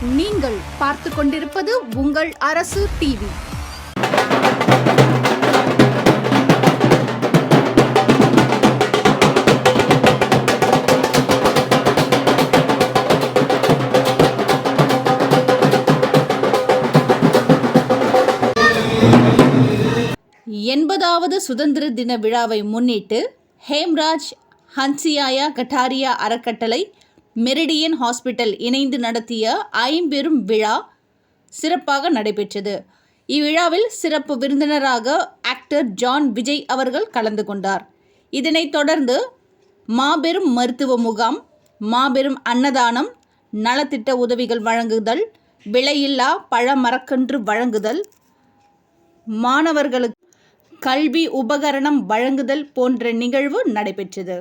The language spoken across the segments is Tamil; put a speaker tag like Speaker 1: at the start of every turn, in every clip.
Speaker 1: நீங்கள் பார்த்து கொண்டிருப்பது உங்கள் அரசு டிவி. எண்பதாவது சுதந்திர தின விழாவை முன்னிட்டு ஹேம்ராஜ் ஹன்சியாயா கட்டாரியா அறக்கட்டளை மெரிடியன் ஹாஸ்பிட்டல் இணைந்து நடத்திய ஐம்பெரும் விழா சிறப்பாக நடைபெற்றது. இவ்விழாவில் சிறப்பு விருந்தினராக ஆக்டர் ஜான் விஜய் அவர்கள் கலந்து கொண்டார். இதனைத் தொடர்ந்து மாபெரும் மருத்துவ முகாம், மாபெரும் அன்னதானம், நலத்திட்ட உதவிகள் வழங்குதல், விலையில்லா பழ மரக்கன்று வழங்குதல், மாணவர்களுக்கு கல்வி உபகரணம் வழங்குதல் போன்ற நிகழ்வு நடைபெற்றது.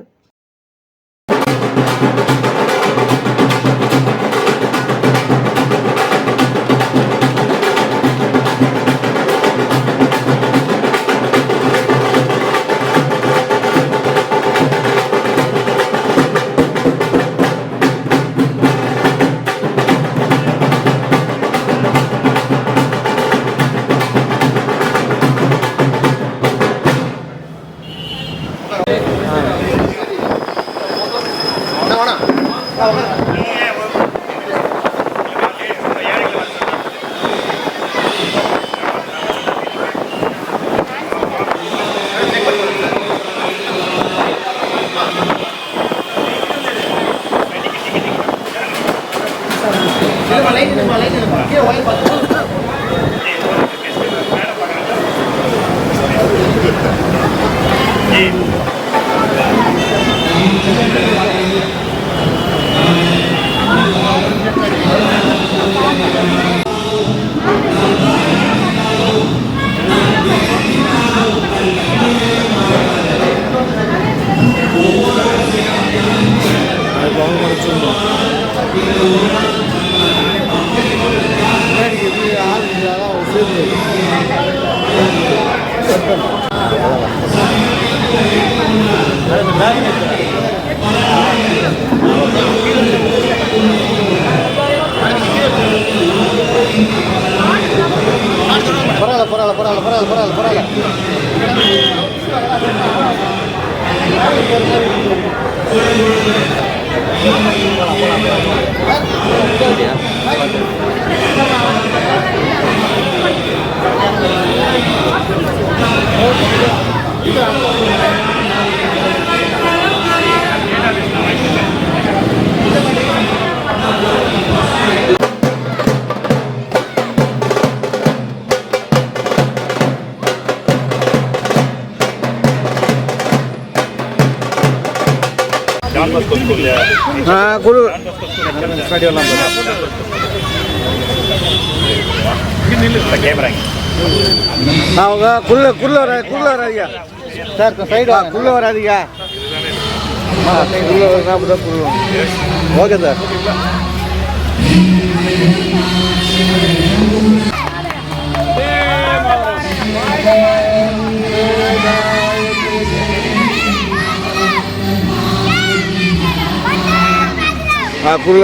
Speaker 2: Okay sir.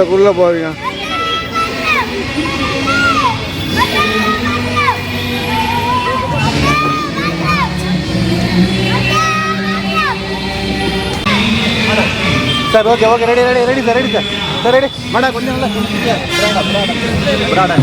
Speaker 2: குள்ள போறீங்க. Sir okay okay ready ready ready sir ready sir sir ready மேடா கொஞ்சம் புராடா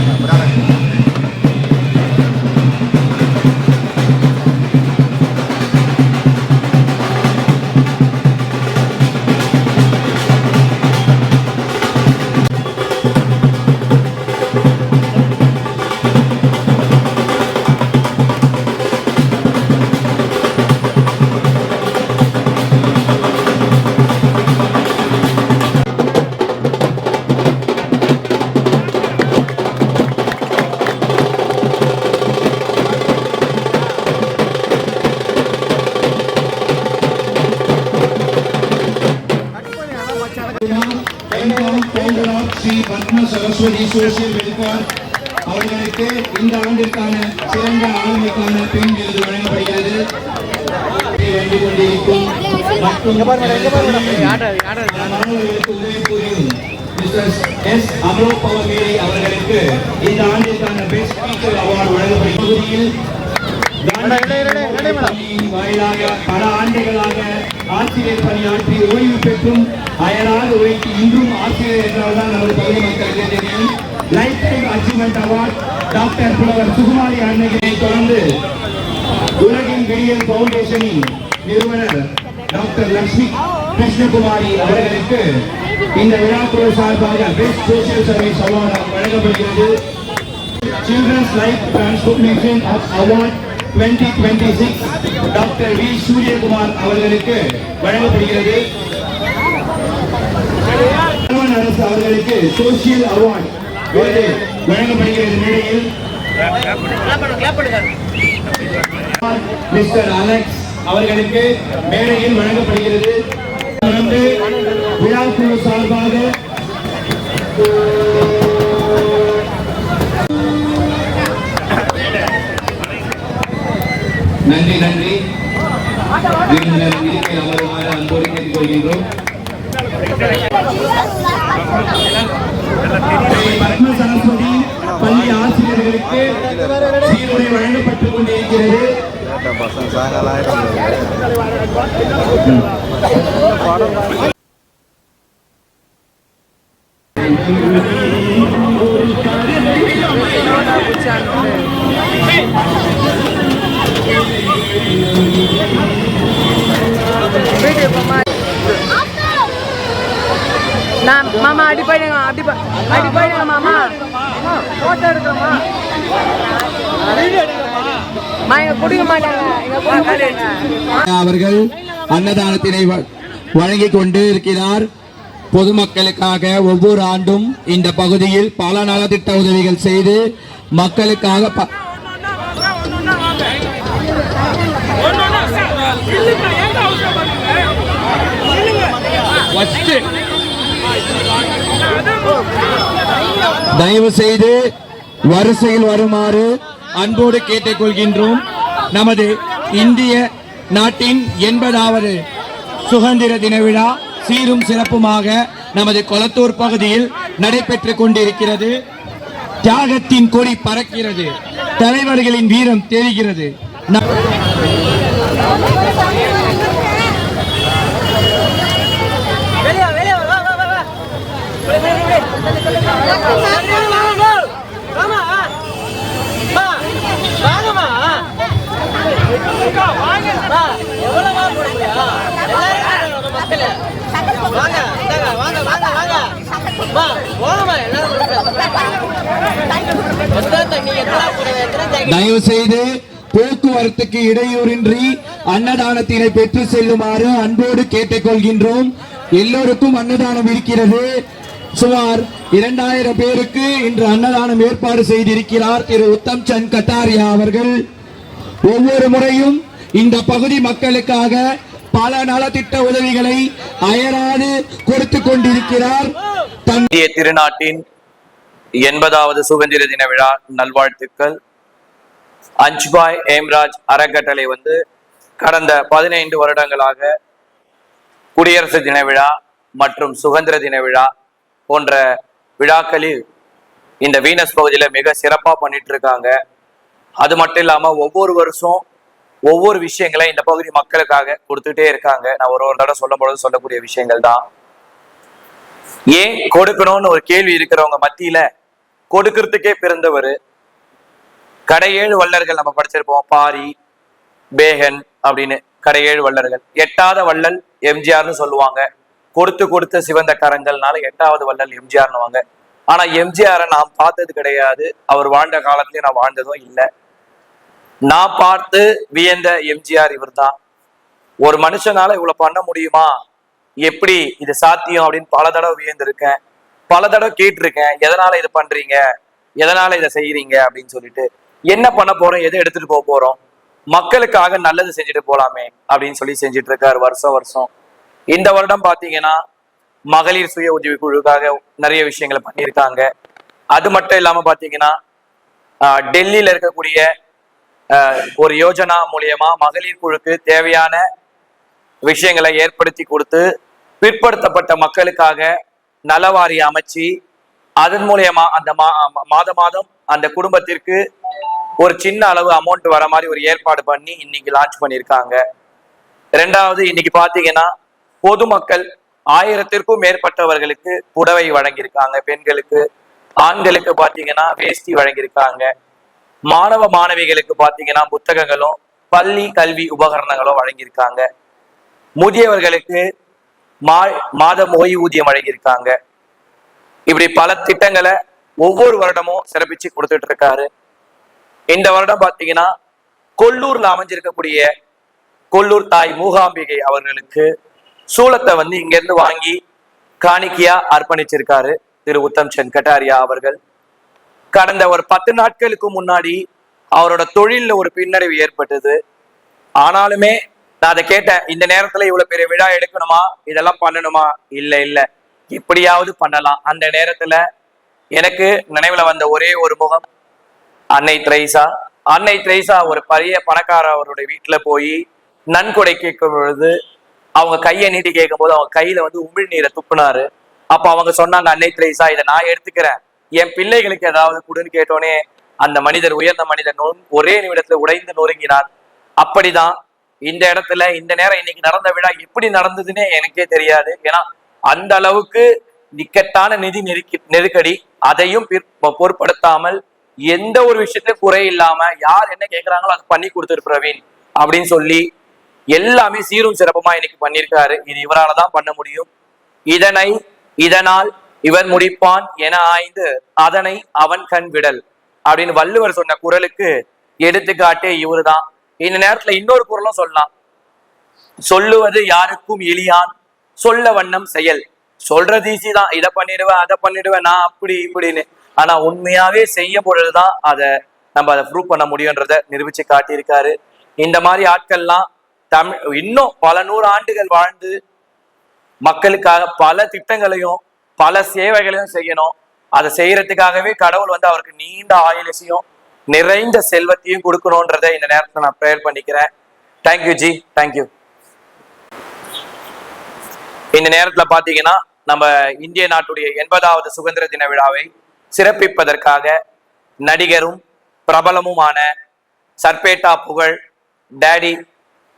Speaker 3: ஸ்ரீ பத்ம சரஸ்வதி சோசியல் வெல்ஃபேர் அவர்களுக்கு இந்த ஆண்டிற்கான சிறந்த ஆளுமைக்கான பெண் விருது வழங்கப்படுகிறது. வந்து கொண்டிருக்கும் மற்றும் மாணவர்களுக்கு உதவி புரியும் மிஸ்டர் எஸ் அமலோபவமேரி அவர்களுக்கு இந்த ஆண்டிற்கான பெஸ்ட் ஸ்பீக்கர் அவார்டு வழங்கப்படுகிறது. வாயிலாக பல ஆண்டுகளாக ஆசிரியர் பணியாற்றி ஓய்வு பெற்றும் அயராக உழைத்து இன்றும் ஆசிரியர் என்றால்தான் நமது பகுதி மக்களுக்கு தெரியும். Life time achievement award doctor புலவர் சுகுமாரி அன்னையை தொடர்ந்து உலகின் விடியல் பவுண்டேஷனின் நிறுவனர் டாக்டர் லட்சுமி கிருஷ்ணகுமாரி அவர்களுக்கு இந்த விழாக்குழு சார்பாக பெஸ்ட் சோசியல் சர்வீஸ் அவார்டு வழங்கப்படுகிறது. Children's life transformation award 2026 doctor V Suryakumar அவர்களுக்கு வழங்கப்படுகிறது. அரசு அவர்களுக்கு சோசியல் அவார்டு வழங்கப்படுகிறது. நிலையில் மிஸ்டர் அலெக்ஸ் அவர்களுக்கு மேடையில் வழங்கப்படுகிறது. தொடர்ந்து விழாக்குழு சார்பாக நன்றி நன்றி அமருமாறு அன்போடு கேட்டுக் கொள்கின்றோம். பத்ம சரஸ்வதி பள்ளி ஆசிரியர்களுக்கு சீருடை வழங்கப்பட்டுக் கொண்டிருக்கிறது.
Speaker 4: மாமா அடி போயிடுங்க அடி போயிடுங்க மாமா போட்டோ எடுக்கலாமா எங்க குடிக்க மாட்டாங்க.
Speaker 3: அவர்கள் அன்னதானத்தினை வழங்கிக் கொண்டு இருக்கிறார். பொதுமக்களுக்காக ஒவ்வொரு ஆண்டும் இந்த பகுதியில் பல நலத்திட்ட உதவிகள் செய்து மக்களுக்காக தயவு செய்து வரிசையில் வருமாறு அன்போடு கேட்டுக்கொள்கின்றோம். நமது இந்திய நாட்டின் 80வது சுதந்திர தின விழா சீரும் சிறப்புமாக நமது கொளத்தூர் பகுதியில் நடைபெற்றுக் கொண்டிருக்கிறது. தியாகத்தின் கொடி பறக்கிறது, தலைவர்களின் வீரம் தெரிகிறது. தயவு செய்து போக்குவரத்துக்கு இடையூறின்றி அன்னதானத்தினை பெற்று செல்லுமாறு அன்போடு கேட்டுக்கொள்கின்றோம். எல்லோருக்கும் அன்னதானம் இருக்கிறது. சுமார் 2000 பேருக்கு இன்று அன்னதானம் ஏற்பாடு செய்திருக்கிறார் திரு உத்தம் சந்த் கட்டாரியா அவர்கள். ஒவ்வொரு முறையும் இந்த பகுதி மக்களுக்காக பல நலத்திட்ட உதவிகளை அயராது கொடுத்துக் கொண்டிருக்கிறார்.
Speaker 5: இந்திய திருநாட்டின் 80வது சுதந்திர தின விழா நல்வாழ்த்துக்கள். அஞ்ச்பாய் ஏம்ராஜ் அறக்கட்டளை கடந்த 15 வருடங்களாக குடியரசு தின விழா மற்றும் சுதந்திர தின விழா போன்ற விழாக்களில் இந்த வீனஸ் பகுதியில மிக சிறப்பா பண்ணிட்டு இருக்காங்க. அது மட்டும் இல்லாம ஒவ்வொரு வருஷம் ஒவ்வொரு விஷயங்களை இந்த பகுதி மக்களுக்காக கொடுத்துட்டே இருக்காங்க. நான் ஒரு தடவை சொல்லும் பொழுது சொல்லக்கூடிய விஷயங்கள் தான். ஏன் கொடுக்கணும்னு ஒரு கேள்வி இருக்கிறவங்க மத்தியில கொடுக்கறதுக்கே பிறந்தவர் கடையேழு வள்ளர்கள். நம்ம படிச்சிருப்போம், பாரி, பேகன் அப்படின்னு கடையேழு வள்ளர்கள். 8வது வள்ளல் எம்ஜிஆர்னு சொல்லுவாங்க. கொடுத்து கொடுத்த சிவந்த கரங்கள்னால 8வது வள்ளல் எம்ஜிஆர்னுவாங்க. ஆனா எம்ஜிஆரை நான் பார்த்தது கிடையாது. அவர் வாழ்ந்த காலத்திலயும் நான் வாழ்ந்ததும் இல்லை. நான் பார்த்து வியந்த எம்ஜிஆர் இவர் தான். ஒரு மனுஷனால இவ்வளவு பண்ண முடியுமா, எப்படி இது சாத்தியம் அப்படின்னு பல தடவை வியந்திருக்கேன், பல தடவை கேட்டிருக்கேன். எதனால இது பண்றீங்க, எதனால இதை செய்யறீங்க அப்படின்னு சொல்லிட்டு. என்ன பண்ண போறோம், எதை எடுத்துட்டு போக போறோம், மக்களுக்காக நல்லது செஞ்சுட்டு போலாமே அப்படின்னு சொல்லி செஞ்சுட்டு இருக்காரு வருஷம் வருஷம். இந்த வருடம் பாத்தீங்கன்னா மகளிர் சுய உதவி குழுக்காக நிறைய விஷயங்களை பண்ணியிருக்காங்க. அது மட்டும் இல்லாம பாத்தீங்கன்னா டெல்லியில இருக்கக்கூடிய ஒரு யோஜனா மூலியமா மகளிர் குழுக்கு தேவையான விஷயங்களை ஏற்படுத்தி கொடுத்து பிற்படுத்தப்பட்ட மக்களுக்காக நலவாரி அமைச்சு அதன் மூலியமா அந்த மாதம் அந்த குடும்பத்திற்கு ஒரு சின்ன அளவு அமௌண்ட் வர மாதிரி ஒரு ஏற்பாடு பண்ணி இன்னைக்கு லான்ச் பண்ணியிருக்காங்க. ரெண்டாவது, இன்னைக்கு பாத்தீங்கன்னா பொதுமக்கள் 1000த்திற்கும் மேற்பட்டவர்களுக்கு புடவை வழங்கியிருக்காங்க. பெண்களுக்கு, ஆண்களுக்கு பாத்தீங்கன்னா வேஷ்டி வழங்கியிருக்காங்க. மாணவ மாணவிகளுக்கு பாத்தீங்கன்னா புத்தகங்களும் பள்ளி கல்வி உபகரணங்களும் வழங்கியிருக்காங்க. முதியவர்களுக்கு மாதம் ஓய்வூதியம் வழங்கியிருக்காங்க. இப்படி பல திட்டங்களை ஒவ்வொரு வருடமும் சிறப்பிச்சு கொடுத்துட்டு இருக்காரு. இந்த வருடம் பாத்தீங்கன்னா கொல்லூர்ல அமைஞ்சிருக்கக்கூடிய கொல்லூர் தாய் மூகாம்பிகை அவர்களுக்கு சூலத்தை இங்க இருந்து வாங்கி காணிக்கையா அர்ப்பணிச்சிருக்காரு திரு உத்தம் சந்த் கட்டாரியா அவர்கள். கடந்த ஒரு 10 நாட்களுக்கு முன்னாடி அவரோட தொழில்ல ஒரு பின்னடைவு ஏற்பட்டது. ஆனாலுமே நான் அதை கேட்டேன், இந்த நேரத்துல இவ்வளவு பெரிய விழா எடுக்கணுமா, இதெல்லாம் பண்ணணுமா? இல்ல எப்படியாவது பண்ணலாம். அந்த நேரத்துல எனக்கு நினைவுல வந்த ஒரே ஒரு முகம் அன்னை திரைசா. அன்னை திரைசா ஒரு பெரிய பணக்கார அவருடைய வீட்டுல போய் நன்கொடை கேட்கும் பொழுது அவங்க கையை நீட்டி கேட்கும் போது அவங்க கையில உமிழ்நீரை துப்புனாரு. அப்ப அவங்க சொன்னாங்க, அன்னை திரைசா இதை நான் எடுத்துக்கிறேன், என் பிள்ளைகளுக்கு ஏதாவது கொடுன்னு கேட்டோன்னே அந்த மனிதர், உயர்ந்த மனிதர் ஒரே நிமிடத்துல உடைந்து நொறுங்கினார். அப்படிதான் இந்த இடத்துல இந்த நேரம் இன்னைக்கு நடந்த விழா எப்படி நடந்ததுன்னே எனக்கே தெரியாது. ஏன்னா அந்த அளவுக்கு நிக்கட்டான நிதி நெருக்கடி, அதையும் பொருட்படுத்தாமல் எந்த ஒரு விஷயத்தையும் குறை இல்லாம யார் என்ன கேட்கிறாங்களோ அதை பண்ணி கொடுத்துரு பிரவீன் அப்படின்னு சொல்லி எல்லாமே சீரும் சிறப்புமா இன்னைக்கு பண்ணியிருக்காரு. இது இவரால்தான் பண்ண முடியும். இதனால் இவன் முடிப்பான் என ஆய்ந்து அதனை அவன் கண் விடல் அப்படின்னு வள்ளுவர் சொன்ன குறளுக்கு எடுத்துக்காட்டே இவரு தான். இந்த நேரத்துல இன்னொரு குறளும் சொல்லலாம், சொல்லுவது யாருக்கும் எளியான் சொல்ல வண்ணம் செயல். சொல்றது ஈஸி தான், இதை பண்ணிடுவேன் அதை பண்ணிடுவேன் நான் அப்படி இப்படின்னு. ஆனா உண்மையாவே செய்ய பொழுதுதான் அதை ப்ரூவ் பண்ண முடியும்ன்றத நிரூபிச்சு காட்டியிருக்காரு. இந்த மாதிரி ஆட்கள்லாம் இன்னும் பல 100 ஆண்டுகள் வாழ்ந்து மக்களுக்காக பல திட்டங்களையும் பல சேவைகளையும் செய்யணும். அதை செய்யறதுக்காகவே கடவுள் அவருக்கு நீண்ட ஆயுளையும் நிறைந்த செல்வத்தையும் கொடுக்கணும்ன்றத இந்த நேரத்துல நான் ப்ரேயர் பண்ணிக்கிறேன். Thank you G, thank you. இந்த நேரத்துல பாத்தீங்கன்னா நம்ம இந்திய நாட்டுடைய 80வது சுதந்திர தின விழாவை சிறப்பிப்பதற்காக நடிகரும் பிரபலமுமான சர்பேட்டா புகழ் டேடி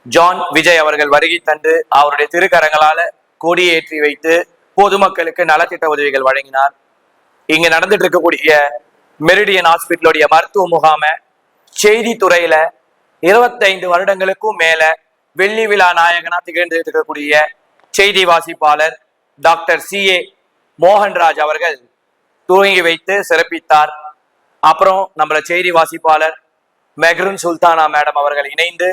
Speaker 5: ஜான் விஜய் அவர்கள் வருகை தந்து அவருடைய திருக்கரங்களால கொடியேற்றி வைத்து பொதுமக்களுக்கு நலத்திட்ட உதவிகள் வழங்கினார். இங்க நடந்துட்டு இருக்கக்கூடிய மெரிடியன் ஹாஸ்பிட்டலுடைய மருத்துவ முகாம செய்தித்துறையில 25 வருடங்களுக்கும் மேல வெள்ளி விழா நாயகனா திகழ்ந்து இருக்கக்கூடிய செய்தி வாசிப்பாளர் டாக்டர் CA மோகன்ராஜ் அவர்கள் துவங்கி வைத்து சிறப்பித்தார். அப்புறம் நம்மள செய்தி வாசிப்பாளர் மெஹ்ரூன் சுல்தானா மேடம் அவர்கள் இணைந்து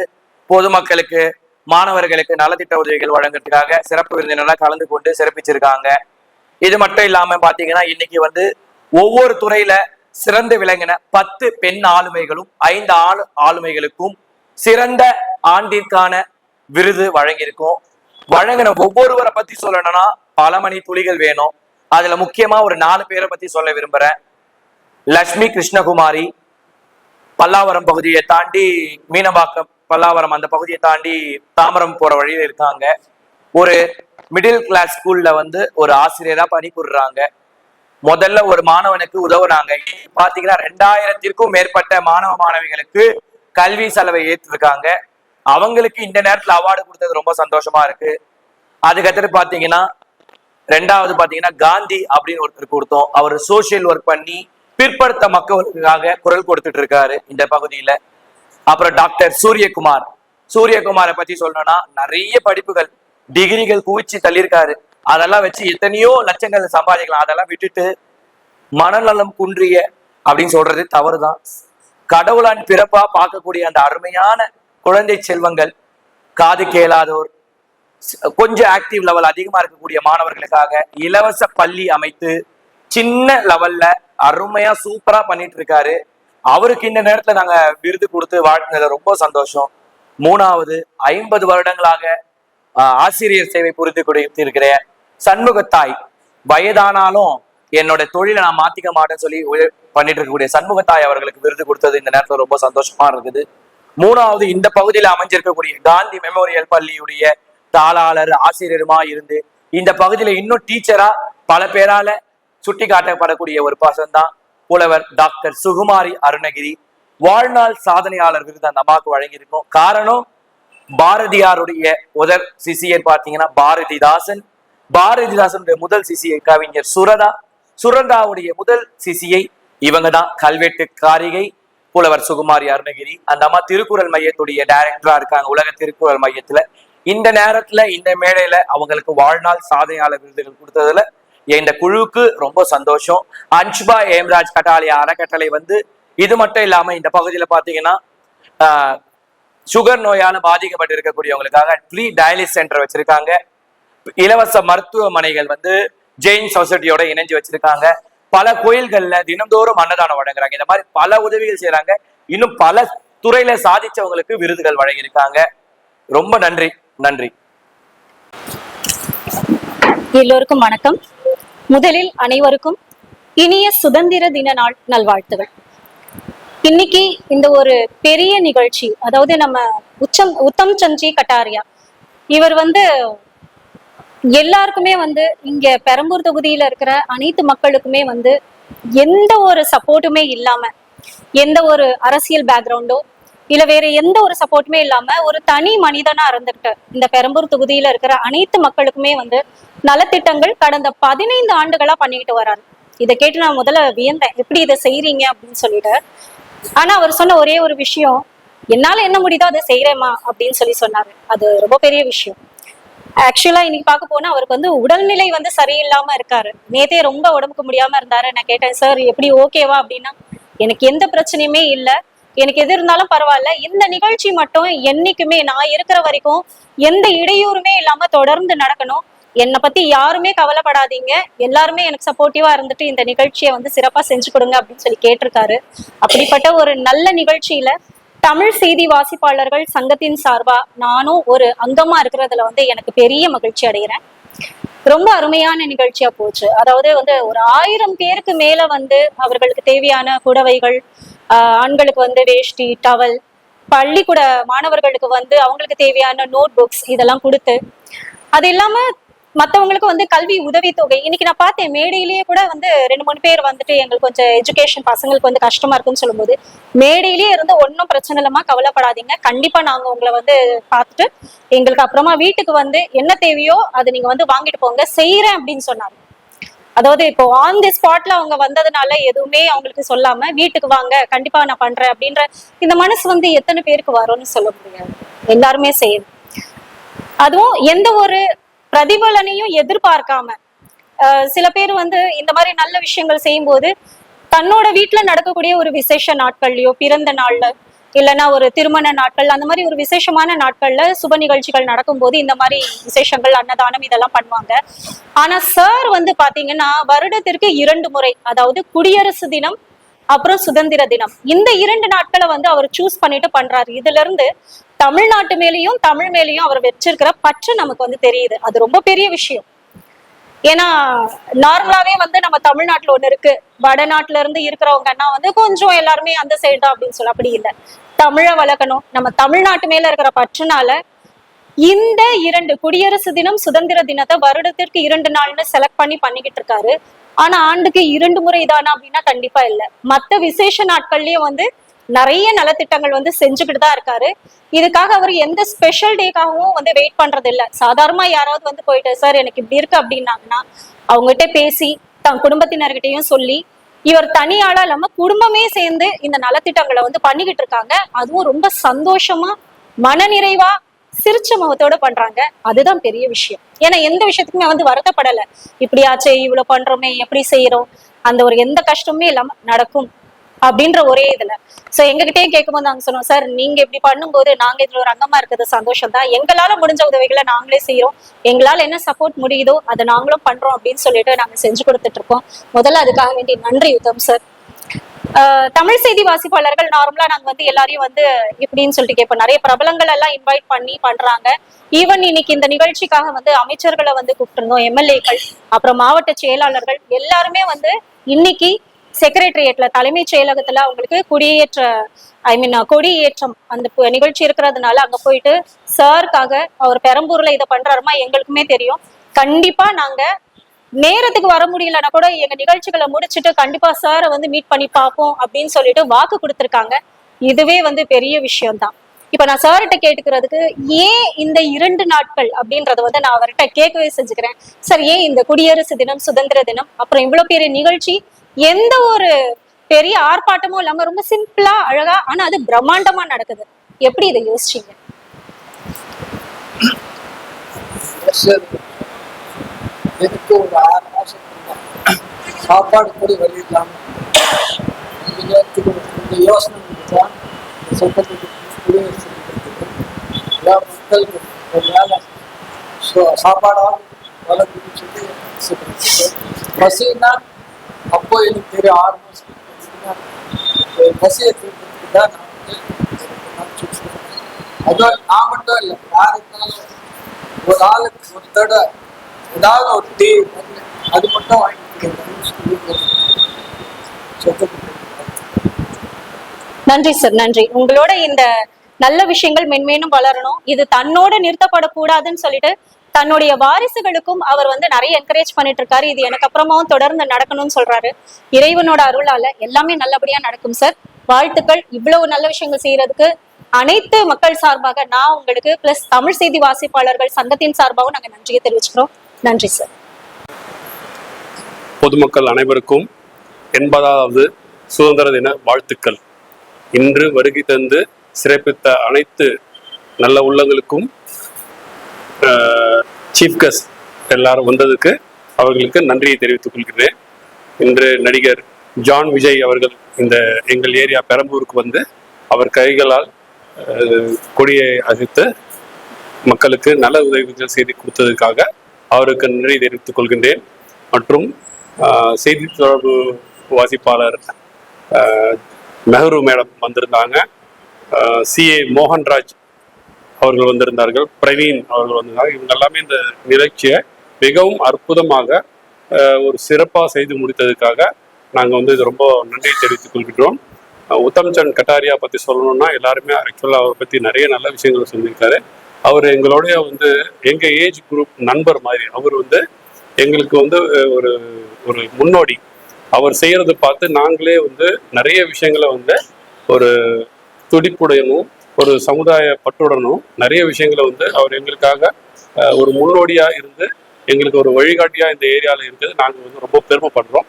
Speaker 5: பொதுமக்களுக்கு மாணவர்களுக்கு நலத்திட்ட உதவிகள் வழங்குறதுக்காக சிறப்பு விருந்தினராக கலந்து கொண்டு சிறப்பிச்சிருக்காங்க. இது மட்டும் இல்லாம பாத்தீங்கன்னா இன்னைக்கு ஒவ்வொரு துறையில சிறந்து விளங்கின 10 பெண் ஆளுமைகளும் 5 ஆண் ஆளுமைகளுக்கும் சிறந்த ஆண்டிற்கான விருது வழங்கியிருக்கோம். வழங்கின ஒவ்வொருவரை பத்தி சொல்லணும்னா பல மணி துளிகள் வேணும். அதுல முக்கியமா ஒரு 4 பேரை பத்தி சொல்ல விரும்புறேன். லட்சுமி கிருஷ்ணகுமாரி, பல்லாவரம் பகுதியை தாண்டி மீனம்பாக்கம் பல்லாவரம் அந்த பகுதியை தாண்டி தாம்பரம் போற வழியில இருக்காங்க. ஒரு மிடில் கிளாஸ் ஸ்கூல்ல ஒரு ஆசிரியரா பணிபுரிறாங்க. முதல்ல ஒரு மாணவனுக்கு உதவுறாங்க. பாத்தீங்கன்னா 2000த்திற்கும் மேற்பட்ட மாணவ மாணவிகளுக்கு கல்வி செலவை ஏற்றிருக்காங்க. அவங்களுக்கு இந்த நேரத்துல அவார்டு கொடுத்தது ரொம்ப சந்தோஷமா இருக்கு. அதுக்கடுத்து பாத்தீங்கன்னா 2வது பாத்தீங்கன்னா காந்தி அப்படின்னு ஒருத்தர் கொடுத்தோம். அவர் சோசியல் ஒர்க் பண்ணி பிற்படுத்த மக்களுக்காக குரல் கொடுத்துட்டு இருக்காரு இந்த பகுதியில. அப்புறம் டாக்டர் சூரியகுமாரை பத்தி சொல்லணும்னா நிறைய படிப்புகள் டிகிரிகள் குவிச்சு தள்ளியிருக்காரு. அதெல்லாம் வச்சு எத்தனையோ லட்சங்கள் சம்பாதிக்கலாம். அதெல்லாம் விட்டுட்டு மனநலம் குன்றிய அப்படின்னு சொல்றது தவறுதான். கடவுளான் பிறப்பா பார்க்கக்கூடிய அந்த அருமையான குழந்தை செல்வங்கள், காது கேளாதோர், கொஞ்சம் ஆக்டிவ் லெவல் அதிகமா இருக்கக்கூடிய மாணவர்களுக்காக இலவச பள்ளி அமைத்து சின்ன லெவல்ல அருமையா சூப்பரா பண்ணிட்டு இருக்காரு. அவருக்கு இந்த நேரத்துல நாங்க விருது கொடுத்து வாழ்த்துனது ரொம்ப சந்தோஷம். 3வது 50 வருடங்களாக ஆசிரியர் சேவை புரிந்து கொடுத்திருக்கிற சண்முகத்தாய், வயதானாலும் என்னோட தொழிலை நான் மாத்திக்க மாட்டேன்னு சொல்லி பண்ணிட்டு இருக்கக்கூடிய சண்முகத்தாய் அவர்களுக்கு விருது கொடுத்தது இந்த நேரத்துல ரொம்ப சந்தோஷமா இருக்குது. 3வது இந்த பகுதியில அமைஞ்சிருக்கக்கூடிய காந்தி மெமோரியல் பள்ளியுடைய தாளாளர் ஆசிரியருமா இருந்து இந்த பகுதியில இன்னும் டீச்சரா பல பேரால சுட்டி காட்டப்படக்கூடிய ஒரு பர்சன் தான் புலவர் டாக்டர் சுகுமாரி அருணகிரி. வாழ்நாள் சாதனையாளர் விருது அந்த அம்மாவுக்கு வழங்கியிருக்கோம். காரணம், பாரதியாருடைய முதல் சிசியர் பார்த்தீங்கன்னா பாரதிதாசன். பாரதிதாசனுடைய முதல் சிசியை கவிஞர் சுரதா. சுரதாவுடைய முதல் சிசியை இவங்க தான் கல்வெட்டு காரிகை புலவர் சுகுமாரி அருணகிரி. அந்த அம்மா திருக்குறள் மையத்துடைய டைரக்டரா இருக்காங்க, உலக திருக்குறள் மையத்துல. இந்த நேரத்துல இந்த மேடையில அவங்களுக்கு வாழ்நாள் சாதனையாளர் விருதுகள் கொடுத்ததுல இந்த குழுவுக்கு ரொம்ப சந்தோஷம். அன்சுபா ஏம்ராஜ் கட்டாலியா அறக்கட்டளை வந்து இது மட்டும் இல்லாம இந்த பகுதியில பாத்தீங்கன்னா சுகர் நோயால பாதிக்கப்பட்டு இருக்கக்கூடியவங்களுக்காக ஃப்ரீ டயாலிசிஸ் சென்டர் வச்சிருக்காங்க. இலவச மருத்துவமனைகள் வந்து ஜெயின் சொசைட்டியோட இணைஞ்சு வச்சிருக்காங்க. பல கோயில்கள்ல தினந்தோறும் அன்னதானம் வழங்குறாங்க. இந்த மாதிரி பல உதவிகள் செய்யறாங்க. இன்னும் பல துறையில சாதிச்சவங்களுக்கு விருதுகள் வழங்கியிருக்காங்க. ரொம்ப நன்றி. நன்றி.
Speaker 6: எல்லோருக்கும் வணக்கம். முதலில் அனைவருக்கும் இனிய சுதந்திர தின நாள் நல்வாழ்த்துகள். இன்னைக்கு இந்த ஒரு பெரிய நிகழ்ச்சி, அதாவது நம்ம உத்தம் சந்த்ஜி கட்டாரியா இவர் வந்து எல்லாருக்குமே வந்து இங்க பெரம்பூர் தொகுதியில இருக்கிற அனைத்து மக்களுக்குமே வந்து எந்த ஒரு சப்போர்ட்டுமே இல்லாம, எந்த ஒரு அரசியல் பேக்ரவுண்டோ இல்ல வேற எந்த ஒரு சப்போர்ட்டுமே இல்லாம ஒரு தனி மனிதனா இருந்துகிட்டு இந்த பெரம்பூர் தொகுதியில இருக்கிற அனைத்து மக்களுக்குமே வந்து நலத்திட்டங்கள் கடந்த 15 ஆண்டுகளா பண்ணிக்கிட்டு வராரு. இதை கேட்டு நான் முதல்ல வியந்தேன், எப்படி இதை செய்யறீங்க அப்படின்னு சொல்லிட்டு. ஆனா அவர் சொன்ன ஒரே ஒரு விஷயம், என்னால என்ன முடியுதோ அதை செய்யறேமா அப்படின்னு சொன்னாரு. அது ரொம்ப பெரிய விஷயம். ஆக்சுவலா இன்னைக்கு பார்க்க போனா அவருக்கு வந்து உடல்நிலை வந்து சரியில்லாம இருக்காரு. நேத்தே ரொம்ப உடம்புக்கு முடியாம இருந்தாரு. நான் கேட்டேன், சார் எப்படி ஓகேவா அப்படின்னா, எனக்கு எந்த பிரச்சனையுமே இல்லை, எனக்கு எது இருந்தாலும் பரவாயில்ல, இந்த நிகழ்ச்சி மட்டும் என்னைக்குமே நான் இருக்கிற வரைக்கும் எந்த இடையூறுமே இல்லாம தொடர்ந்து நடக்கணும், என்னை பத்தி யாருமே கவலைப்படாதீங்க, எல்லாருமே எனக்கு சப்போர்ட்டிவா இருந்துட்டு இந்த நிகழ்ச்சியை வந்து சிறப்பா செஞ்சு கொடுங்க அப்படின்னு சொல்லி கேட்டிருக்காரு. அப்படிப்பட்ட ஒரு நல்ல நிகழ்ச்சியில தமிழ் செய்தி வாசிப்பாளர்கள் சங்கத்தின் சார்பா நானும் ஒரு அங்கமா இருக்கிறதுல வந்து எனக்கு பெரிய மகிழ்ச்சி அடைகிறேன். ரொம்ப அருமையான நிகழ்ச்சியா போச்சு. அதாவது வந்து ஒரு 1000 பேருக்கு மேல வந்து அவர்களுக்கு தேவையான புடவைகள், ஆண்களுக்கு வந்து வேஷ்டி, டவல், பள்ளிக்கூட மாணவர்களுக்கு வந்து அவங்களுக்கு தேவையான நோட் புக்ஸ் இதெல்லாம் கொடுத்து, அது இல்லாம மற்றவங்களுக்கு வந்து கல்வி உதவித்தொகை. இன்னைக்கு நான் பார்த்தேன், மேடையிலேயே கூட வந்து 2-3 பேர் வந்துட்டு எங்களுக்கு கொஞ்சம் எஜுகேஷன் பசங்களுக்கு வந்து கஷ்டமா இருக்குன்னு சொல்லும்போது மேடையிலேயே இருந்து ஒன்றும் பிரச்சனை இல்லாம கவலைப்படாதீங்க, கண்டிப்பா நாங்க உங்களை வந்து பார்த்துட்டு எங்களுக்கு அப்புறமா வீட்டுக்கு வந்து என்ன தேவையோ அதை நீங்க வந்து வாங்கிட்டு போங்க, செய்யறேன் அப்படின்னு சொன்னாங்க. அதாவது இப்போ ஆன் தி ஸ்பாட்ல அவங்க வந்ததுனால எதுவுமே அவங்களுக்கு சொல்லாம வீட்டுக்கு வாங்க கண்டிப்பா நான் பண்றேன் அப்படின்ற இந்த மனசு வந்து எத்தனை பேருக்கு வரும்னு சொல்ல முடியாது. எல்லாருமே செய்யணும். அதுவும் எந்த ஒரு பிரதிபலனையும் எதிர்பார்க்காம. சில பேர் வந்து இந்த மாதிரி நல்ல விஷயங்கள் செய்யும் போது தன்னோட வீட்டுல நடக்கக்கூடிய ஒரு விசேஷ நாட்கள்லயோ, பிறந்த நாள்ல இல்லைன்னா ஒரு திருமண நாட்கள், அந்த மாதிரி ஒரு விசேஷமான நாட்கள்ல சுப நிகழ்ச்சிகள் நடக்கும்போது இந்த மாதிரி விசேஷங்கள், அன்னதானம் இதெல்லாம் பண்ணுவாங்க. ஆனா சார் வந்து பாத்தீங்கன்னா வருடத்திற்கு 2 முறை, அதாவது குடியரசு தினம் அப்புறம் சுதந்திர தினம், இந்த 2 நாட்களை வந்து அவர் சூஸ் பண்ணிட்டு பண்றாரு. இதுல இருந்து தமிழ்நாட்டு மேலேயும் தமிழ் மேலேயும் அவர் வச்சிருக்கிற பற்று நமக்கு வந்து தெரியுது. அது ரொம்ப பெரிய விஷயம். ஏன்னா நார்மலாவே வந்து நம்ம தமிழ்நாட்டுல ஒண்ணு இருக்கு, வடநாட்டுல இருந்து இருக்கிறவங்கன்னா வந்து கொஞ்சம் எல்லாருமே அந்த சைடு தான் அப்படின்னு சொல்ல, அப்படி இல்லை. தமிழை வளர்க்கணும். நம்ம தமிழ்நாட்டு மேல இருக்கிற பற்றுனால இந்த 2 குடியரசு தினம் சுதந்திர தினத்தை வருடத்திற்கு 2 நாள்னு செலக்ட் பண்ணி பண்ணிக்கிட்டு இருக்காரு. ஆனா ஆண்டுக்கு 2 முறை தானா அப்படின்னா கண்டிப்பா இல்லை. மற்ற விசேஷ நாட்கள்லயும் வந்து நிறைய நலத்திட்டங்கள் வந்து செஞ்சுக்கிட்டு தான் இருக்காரு. இதுக்காக அவர் எந்த ஸ்பெஷல் டேக்காகவும் வந்து வெயிட் பண்றது இல்லை. சாதாரணமா யாராவது வந்து போயிட்டு சார் எனக்கு இப்படி இருக்கு அப்படின்னாங்கன்னா அவங்ககிட்ட பேசி தன் குடும்பத்தினர்கிட்டையும் சொல்லி, இவர் தனியாளா இல்லாம குடும்பமே சேர்ந்து இந்த நலத்திட்டங்களை வந்து பண்ணிக்கிட்டு இருக்காங்க. அதுவும் ரொம்ப சந்தோஷமா மனநிறைவா சிரிச்ச முகத்தோட பண்றாங்க. அதுதான் பெரிய விஷயம். ஏன்னா எந்த விஷயத்துக்குமே வந்து வருத்தப்படலை, இப்படியாச்சு இவ்வளவு பண்றோமே எப்படி செய்யறோம், அந்த ஒரு எந்த கஷ்டமே இல்லாம நடக்கும் அப்படின்ற ஒரே இதுல. சோ எங்ககிட்டயே கேட்கும்போது நாங்க சொன்னோம், சார் நீங்க இப்படி பண்ணும்போது நாங்க இதுல ஒரு அங்கமா இருக்கிறது சந்தோஷம் தான், எங்களால முடிஞ்ச உதவிகளை நாங்களே செய்யறோம், எங்களால என்ன சப்போர்ட் முடியுதோ அதை நாங்களும் பண்றோம் அப்படின்னு சொல்லிட்டு நாங்க செஞ்சு கொடுத்துட்டு இருக்கோம். முதல்ல அதுக்காக வேண்டிய நன்றி உத்தம் சார். தமிழ் செய்தி வாசிப்பாளர்கள் நார்மலா நாங்க வந்து எல்லாரையும் வந்து இப்படின்னு சொல்லிட்டு கேட்போம். நிறைய பிரபலங்கள் எல்லாம் இன்வைட் பண்ணி பண்றாங்க. ஈவன் இன்னைக்கு இந்த நிகழ்ச்சிக்காக வந்து அமைச்சர்களை வந்து கூப்பிட்டுருந்தோம், எம்எல்ஏக்கள், அப்புறம் மாவட்ட செயலாளர்கள் எல்லாருமே வந்து இன்னைக்கு செக்ரட்டரியேட்ல தலைமைச் செயலகத்துல அவங்களுக்கு கொடியேற்றம் அந்த நிகழ்ச்சி இருக்கிறதுனால அங்க போயிட்டு சாருக்காக அவர் பெரம்பூர்ல இதை பண்றாருமா எங்களுக்குமே தெரியும். கண்டிப்பா நாங்க நேரத்துக்கு வர முடியலன்னா கூட எங்க நிகழ்ச்சிகளை முடிச்சுட்டு கண்டிப்பா சாரை வந்து மீட் பண்ணி பார்ப்போம் அப்படின்னு சொல்லிட்டு வாக்கு கொடுத்திருக்காங்க. இதுவே வந்து பெரிய விஷயம்தான். இப்ப நான் சார்கிட்ட கேட்டுக்கிறதுக்கு ஏன் இந்த 2 நாட்கள் அப்படின்றத வந்து நான் அவர்கிட்ட கேட்கவே செஞ்சுக்கிறேன். சார், ஏன் இந்த குடியரசு தினம், சுதந்திர தினம், அப்புறம் இவ்வளவு பெரிய நிகழ்ச்சி எந்த ஒரு பெரிய ஆர்ப்பாட்டமும் இல்லாம ரொம்ப சிம்பிளா அழகா, ஆனா அது பிரம்மாண்டமா நடக்குது. எப்படி இதை யோசிச்சீங்க?
Speaker 4: எனக்கு ஒரு 6 மாசம் சாப்பாடு கூட வழி இல்லாம இந்த நேரத்துக்கு இந்த யோசனை தான் சட்டத்துக்கு குடியரசு எல்லா மக்களுக்கு ஒரு வேலை சாப்பாடாக வளர்க்குன்னு சொல்லி பசின்னா அப்போ எனக்கு தெரியும் 6 மாசம் பசியை தீர்க்கிறதுக்கு தான் நான் வந்து அதுவும் நான் மட்டும் இல்லை, யார் இருந்தாலும் ஒரு ஆளுக்கு ஒரு தடவை ஏதாவது ஒரு டீ அது மட்டும்
Speaker 6: நன்றி சார், நன்றி. உங்களோட இந்த நல்ல விஷயங்கள் மென்மேலும் வளரணும். இது தன்னோட நிறுத்தப்படக்கூடாதுன்னு சொல்லிட்டு தன்னுடைய வாரிசுகளுக்கும் அவர் வந்து நிறைய என்கரேஜ் பண்ணிட்டு இருக்காரு. இது எனக்கு அப்புறமாவும் தொடர்ந்து நடக்கணும்னு சொல்றாரு. இறைவனோட அருளால எல்லாமே நல்லபடியா நடக்கும் சார். வாழ்த்துக்கள். இவ்வளவு நல்ல விஷயங்கள் செய்யறதுக்கு அனைத்து மக்கள் சார்பாக நான் உங்களுக்கு பிளஸ் தமிழ் செய்தி வாசிப்பாளர்கள் சங்கத்தின் சார்பாகவும் நாங்க நன்றியை தெரிவிச்சுக்கிறோம். நன்றி சார்.
Speaker 7: பொதுமக்கள் அனைவருக்கும் 80வது சுதந்திர தின வாழ்த்துக்கள். இன்று வருகை தந்து சிறப்பித்த அனைத்து நல்ல உள்ளங்களுக்கும் சீஃப் கெஸ்ட் எல்லாரும் வந்ததுக்கு அவர்களுக்கு நன்றியை தெரிவித்துக் கொள்கிறேன். இன்று நடிகர் ஜான் விஜய் அவர்கள் இந்த எங்கள் ஏரியா பெரம்பூருக்கு வந்து அவர் கைகளால் கொடியை அசைத்து மக்களுக்கு நல்ல உதவிகள் செய்து கொடுத்ததற்காக அவருக்கு நன்றி தெரிவித்துக் கொள்கின்றேன். மற்றும் செய்தி தொடர்பு வாசிப்பாளர் மெஹரு மேடம் வந்திருந்தாங்க, CA மோகன்ராஜ் அவர்கள் வந்திருந்தார்கள், பிரவீன் அவர்கள் வந்திருந்தாங்க. இவங்க எல்லாமே இந்த நிகழ்ச்சியை மிகவும் அற்புதமாக ஒரு சிறப்பாக செய்து முடித்ததுக்காக நாங்கள் வந்து இது ரொம்ப நன்றி தெரிவித்துக் கொள்கின்றோம். உத்தம்சந்த் கட்டாரியா பற்றி சொல்லணும்னா எல்லாருமே ஆக்சுவலாக அவரை பற்றி நிறைய நல்ல விஷயங்களை சொல்லியிருக்காரு. அவர் எங்களுடைய வந்து எங்கள் ஏஜ் குரூப் நண்பர் மாதிரி. அவர் வந்து எங்களுக்கு வந்து ஒரு ஒரு முன்னோடி. அவர் செய்கிறத பார்த்து நாங்களே வந்து நிறைய விஷயங்களை வந்து ஒரு துடிப்புடனும் ஒரு சமுதாய பற்றுடனும் நிறைய விஷயங்களை வந்து அவர் எங்களுக்காக ஒரு முன்னோடியாக இருந்து எங்களுக்கு ஒரு வழிகாட்டியாக இந்த ஏரியாவில் இருக்குது. நாங்கள் வந்து ரொம்ப பெருமைப்படுறோம்.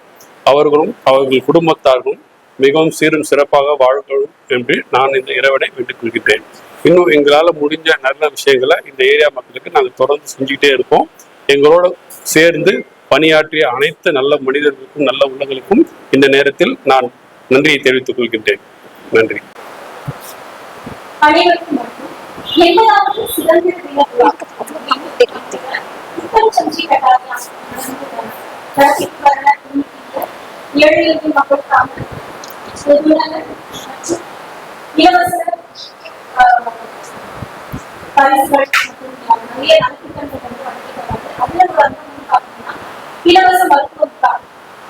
Speaker 7: அவர்களும் அவர்கள் குடும்பத்தார்களும் மிகவும் சீரும் சிறப்பாக வாழணும் என்று நான் இந்த இறைவனை வேண்டிக் கொள்கின்றேன். இன்னும் எங்களால் முடிஞ்ச நல்ல விஷயங்களை இந்த ஏரியா மக்களுக்கு நாங்கள் தொடர்ந்து செஞ்சுக்கிட்டே இருப்போம். எங்களோட சேர்ந்து பணியாற்றிய அனைத்து நல்ல மனிதர்களுக்கும் நல்ல உள்ளங்களுக்கும் இந்த நேரத்தில் நான் நன்றியை தெரிவித்துக் கொள்கின்றேன். நன்றி.
Speaker 6: இலவச மருத்துவம் தான்.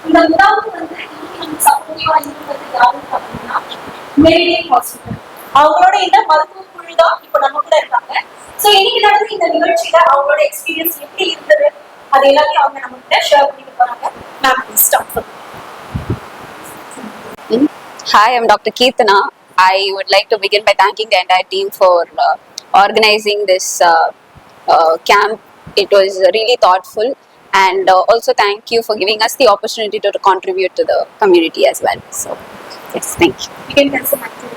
Speaker 6: இந்த முகாமுக்கு வந்து சப்போர்ட்டிவா இருக்கிறது யாருன்னு பாத்தீங்கன்னா மெரிடியன் ஹாஸ்பிட்டல். அவங்களோட இந்த மருத்துவ குழு தான் இப்ப நம்ம கூட இருக்காங்க. சோ இன்னைக்கு நடந்த இந்த நிகழ்ச்சியில அவங்களோட எக்ஸ்பீரியன்ஸ் எப்படி இருந்தது அது எல்லாத்தையும் அவங்க நம்ம கிட்ட ஷேர் பண்ணிட்டு போறாங்க. மேம் ஸ்டார்ட் பண்ணுங்க.
Speaker 8: Hi, I'm Dr. Keerthana. I would like to begin by thanking the entire team for organizing this camp. It was really thoughtful. And also thank you for giving us the opportunity to contribute to the community as well. So, yes, thank you.
Speaker 6: You can tell some activities.